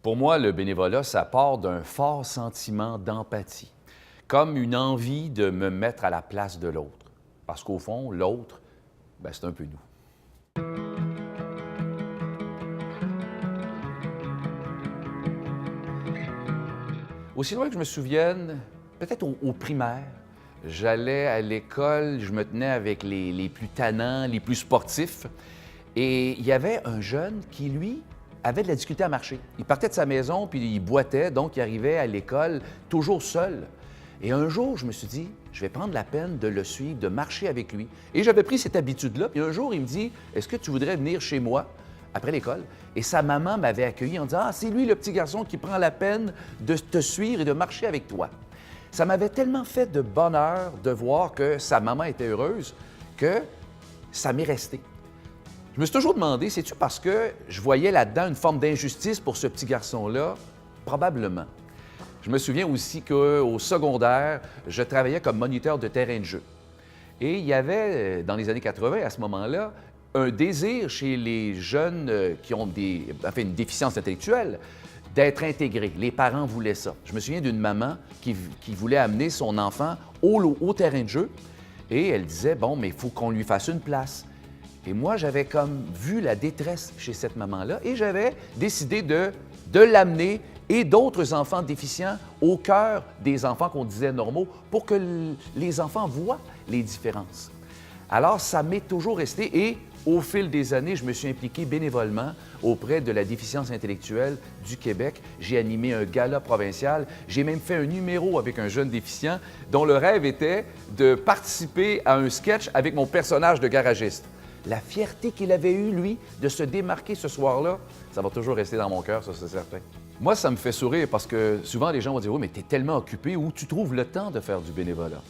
Pour moi, le bénévolat, ça part d'un fort sentiment d'empathie, comme une envie de me mettre à la place de l'autre. Parce qu'au fond, l'autre, c'est un peu nous. Aussi loin que je me souvienne, peut-être au primaire, j'allais à l'école, je me tenais avec les plus tannants, les plus sportifs. Et il y avait un jeune qui, lui, avait de la difficulté à marcher. Il partait de sa maison, puis il boitait, donc il arrivait à l'école toujours seul. Et un jour, je me suis dit, je vais prendre la peine de le suivre, de marcher avec lui. Et j'avais pris cette habitude-là. Puis un jour, il me dit, est-ce que tu voudrais venir chez moi après l'école? Et sa maman m'avait accueilli en disant, ah, c'est lui le petit garçon qui prend la peine de te suivre et de marcher avec toi. Ça m'avait tellement fait de bonheur de voir que sa maman était heureuse que ça m'est resté. Je me suis toujours demandé, c'est-tu parce que je voyais là-dedans une forme d'injustice pour ce petit garçon-là? Probablement. Je me souviens aussi qu'au secondaire, je travaillais comme moniteur de terrain de jeu. Et il y avait, dans les années 80, à ce moment-là, un désir chez les jeunes qui ont une déficience intellectuelle d'être intégrés. Les parents voulaient ça. Je me souviens d'une maman qui voulait amener son enfant au terrain de jeu et elle disait, bon, mais il faut qu'on lui fasse une place. Et moi, j'avais comme vu la détresse chez cette maman-là et j'avais décidé de l'amener et d'autres enfants déficients au cœur des enfants qu'on disait normaux pour que les enfants voient les différences. Alors, ça m'est toujours resté et au fil des années, je me suis impliqué bénévolement auprès de la déficience intellectuelle du Québec. J'ai animé un gala provincial. J'ai même fait un numéro avec un jeune déficient dont le rêve était de participer à un sketch avec mon personnage de garagiste. La fierté qu'il avait eue, lui, de se démarquer ce soir-là, ça va toujours rester dans mon cœur, ça, c'est certain. Moi, ça me fait sourire parce que souvent, les gens vont dire « Oui, mais tu es tellement occupé, où tu trouves le temps de faire du bénévolat? »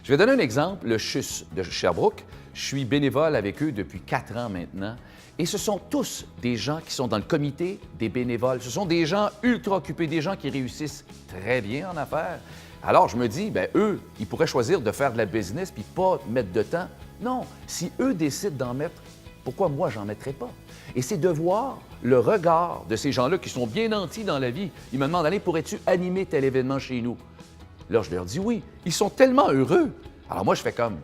Je vais donner un exemple, le CHUS de Sherbrooke. Je suis bénévole avec eux depuis 4 ans maintenant. Et ce sont tous des gens qui sont dans le comité des bénévoles. Ce sont des gens ultra occupés, des gens qui réussissent très bien en affaires. Alors, je me dis, eux, ils pourraient choisir de faire de la business puis pas mettre de temps. Non, si eux décident d'en mettre, pourquoi moi, j'en mettrais pas? Et c'est de voir le regard de ces gens-là qui sont bien nantis dans la vie. Ils me demandent, allez, pourrais-tu animer tel événement chez nous? Là, je leur dis oui. Ils sont tellement heureux. Alors moi, je fais comme,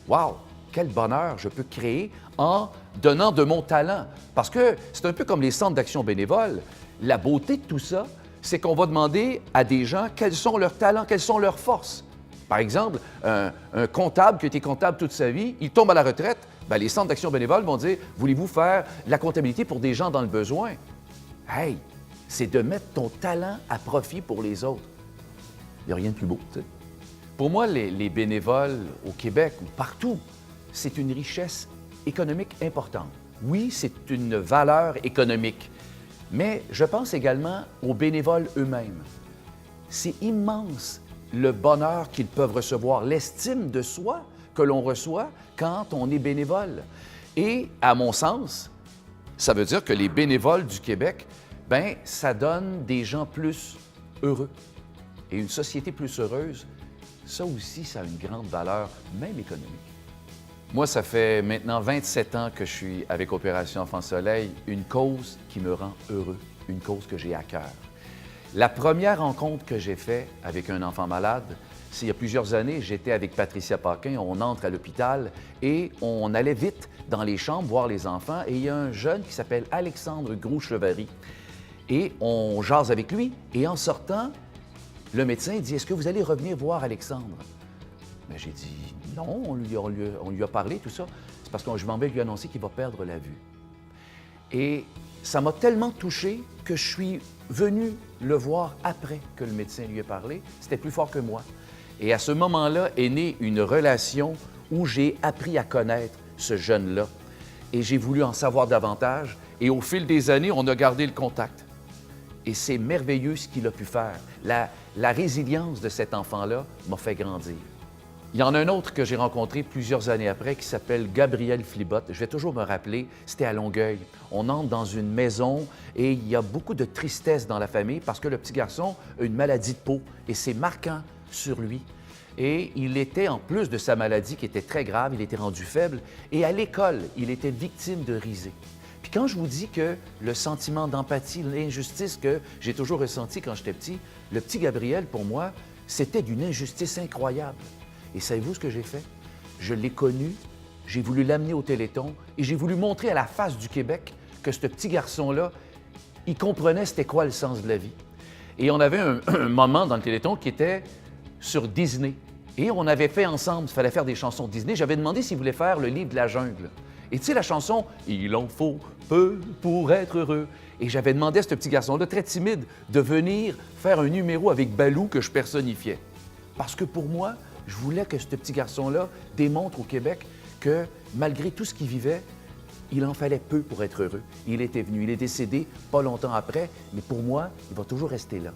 wow, quel bonheur je peux créer en donnant de mon talent. Parce que c'est un peu comme les centres d'action bénévole. La beauté de tout ça, c'est qu'on va demander à des gens quels sont leurs talents, quelles sont leurs forces. Par exemple, un comptable qui a été comptable toute sa vie, il tombe à la retraite, les centres d'action bénévole vont dire « Voulez-vous faire la comptabilité pour des gens dans le besoin? » Hey, c'est de mettre ton talent à profit pour les autres. Il n'y a rien de plus beau, tu sais. Pour moi, les bénévoles au Québec ou partout, c'est une richesse économique importante. Oui, c'est une valeur économique, mais je pense également aux bénévoles eux-mêmes. C'est immense le bonheur qu'ils peuvent recevoir, l'estime de soi que l'on reçoit quand on est bénévole. Et, à mon sens, ça veut dire que les bénévoles du Québec, ça donne des gens plus heureux. Et une société plus heureuse, ça aussi, ça a une grande valeur, même économique. Moi, ça fait maintenant 27 ans que je suis avec Opération Enfant Soleil, une cause qui me rend heureux, une cause que j'ai à cœur. La première rencontre que j'ai faite avec un enfant malade, c'est il y a plusieurs années, j'étais avec Patricia Paquin, on entre à l'hôpital et on allait vite dans les chambres voir les enfants et il y a un jeune qui s'appelle Alexandre Gros-Chevary et on jase avec lui et en sortant, le médecin dit « Est-ce que vous allez revenir voir Alexandre? » J'ai dit « Non, on lui a parlé, tout ça. C'est parce que je m'en vais lui annoncer qu'il va perdre la vue. » Et ça m'a tellement touché que je suis venu le voir après que le médecin lui ait parlé. C'était plus fort que moi. Et à ce moment-là est née une relation où j'ai appris à connaître ce jeune-là. Et j'ai voulu en savoir davantage. Et au fil des années, on a gardé le contact. Et c'est merveilleux ce qu'il a pu faire. La résilience de cet enfant-là m'a fait grandir. Il y en a un autre que j'ai rencontré plusieurs années après qui s'appelle Gabriel Flibot. Je vais toujours me rappeler, c'était à Longueuil. On entre dans une maison et il y a beaucoup de tristesse dans la famille parce que le petit garçon a une maladie de peau et c'est marquant sur lui. Et il était, en plus de sa maladie qui était très grave, il était rendu faible et à l'école, il était victime de risée. Puis quand je vous dis que le sentiment d'empathie, l'injustice que j'ai toujours ressenti quand j'étais petit, le petit Gabriel, pour moi, c'était d'une injustice incroyable. Et savez-vous ce que j'ai fait? Je l'ai connu, j'ai voulu l'amener au Téléthon et j'ai voulu montrer à la face du Québec que ce petit garçon-là, il comprenait c'était quoi le sens de la vie. Et on avait un moment dans le Téléthon qui était sur Disney. Et on avait fait ensemble, il fallait faire des chansons Disney. J'avais demandé s'il voulait faire le livre de la jungle. Et tu sais, la chanson « Il en faut peu pour être heureux ». Et j'avais demandé à ce petit garçon-là, très timide, de venir faire un numéro avec Balou que je personnifiais. Parce que pour moi, je voulais que ce petit garçon-là démontre au Québec que malgré tout ce qu'il vivait, il en fallait peu pour être heureux. Il était venu, il est décédé pas longtemps après, mais pour moi, il va toujours rester là.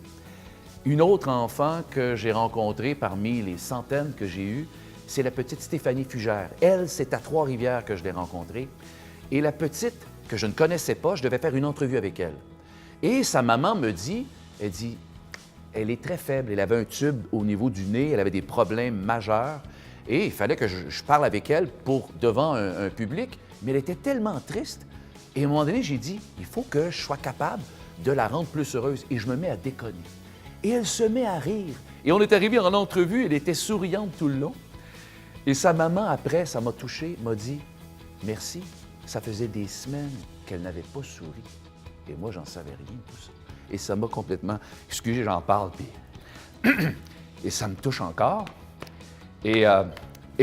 Une autre enfant que j'ai rencontrée parmi les centaines que j'ai eues, c'est la petite Stéphanie Fugère. Elle, c'est à Trois-Rivières que je l'ai rencontrée. Et la petite, que je ne connaissais pas, je devais faire une entrevue avec elle. Et sa maman me dit, elle dit, elle est très faible, elle avait un tube au niveau du nez, elle avait des problèmes majeurs. Et il fallait que je parle avec elle devant un public, mais elle était tellement triste. Et à un moment donné, j'ai dit, il faut que je sois capable de la rendre plus heureuse. Et je me mets à déconner. Et elle se met à rire. Et on est arrivé en entrevue, elle était souriante tout le long. Et sa maman, après, ça m'a touché, m'a dit « Merci, ça faisait des semaines qu'elle n'avait pas souri. » Et moi, j'en savais rien de tout ça. Et ça m'a complètement... Excusez, j'en parle, puis... Et ça me touche encore. Et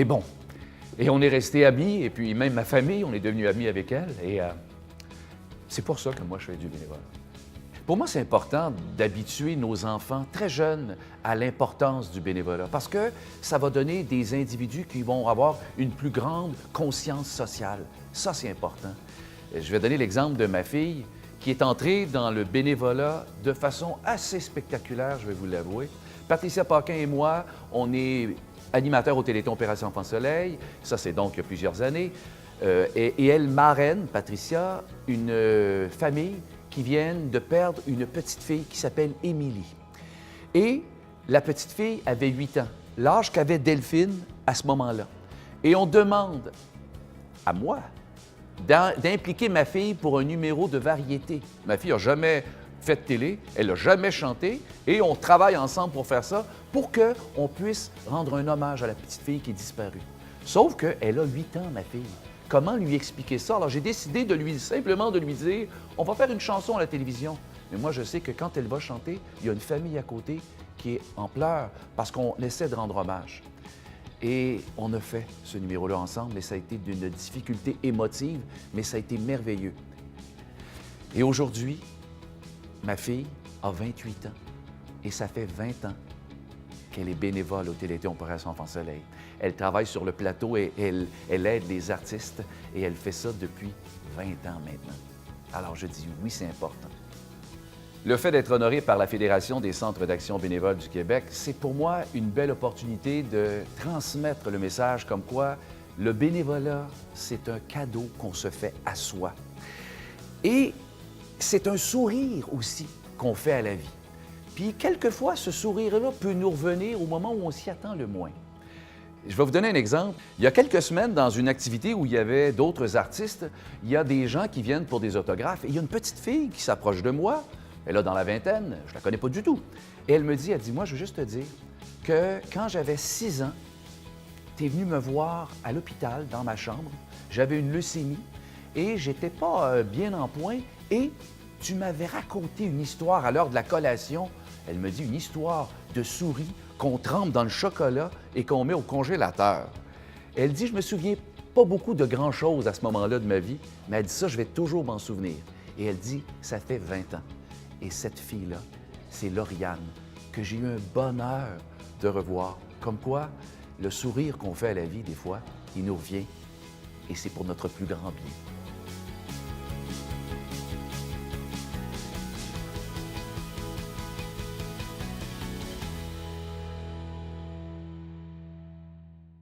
bon, et on est restés amis, et puis même ma famille, on est devenus amis avec elle. Et c'est pour ça que moi, je fais du bénévolat. Pour moi, c'est important d'habituer nos enfants très jeunes à l'importance du bénévolat parce que ça va donner des individus qui vont avoir une plus grande conscience sociale. Ça, c'est important. Je vais donner l'exemple de ma fille qui est entrée dans le bénévolat de façon assez spectaculaire, je vais vous l'avouer. Patricia Paquin et moi, on est animateurs au Téléthon Opération Enfant Soleil. Ça, c'est donc il y a plusieurs années. Et elle marraine, Patricia, une famille qui viennent de perdre une petite fille qui s'appelle Émilie. Et la petite fille avait 8 ans, l'âge qu'avait Delphine à ce moment-là. Et on demande à moi d'impliquer ma fille pour un numéro de variété. Ma fille n'a jamais fait de télé, elle n'a jamais chanté, et on travaille ensemble pour faire ça, pour qu'on puisse rendre un hommage à la petite fille qui est disparue. Sauf qu'elle a 8 ans, ma fille. Comment lui expliquer ça? Alors, j'ai décidé simplement de lui dire, on va faire une chanson à la télévision. Mais moi, je sais que quand elle va chanter, il y a une famille à côté qui est en pleurs parce qu'on essaie de rendre hommage. Et on a fait ce numéro-là ensemble et ça a été d'une difficulté émotive, mais ça a été merveilleux. Et aujourd'hui, ma fille a 28 ans et ça fait 20 ans qu'elle est bénévole au Téléthon Opération Enfant Soleil. Elle travaille sur le plateau et elle aide les artistes et elle fait ça depuis 20 ans maintenant. Alors je dis oui, c'est important. Le fait d'être honoré par la Fédération des centres d'action bénévoles du Québec, c'est pour moi une belle opportunité de transmettre le message comme quoi le bénévolat, c'est un cadeau qu'on se fait à soi. Et c'est un sourire aussi qu'on fait à la vie. Puis quelquefois, ce sourire-là peut nous revenir au moment où on s'y attend le moins. Je vais vous donner un exemple. Il y a quelques semaines, dans une activité où il y avait d'autres artistes, il y a des gens qui viennent pour des autographes et il y a une petite fille qui s'approche de moi. Elle est dans la vingtaine, je la connais pas du tout. Et elle me dit, moi, je veux juste te dire que quand j'avais 6 ans, tu es venu me voir à l'hôpital, dans ma chambre. J'avais une leucémie et j'étais pas bien en point et tu m'avais raconté une histoire à l'heure de la collation. Elle me dit une histoire de souris qu'on trempe dans le chocolat et qu'on met au congélateur. Elle dit, je me souviens pas beaucoup de grand-chose à ce moment-là de ma vie, mais elle dit ça, je vais toujours m'en souvenir. Et elle dit, ça fait 20 ans. Et cette fille-là, c'est Lauriane, que j'ai eu un bonheur de revoir. Comme quoi, le sourire qu'on fait à la vie, des fois, il nous revient et c'est pour notre plus grand bien.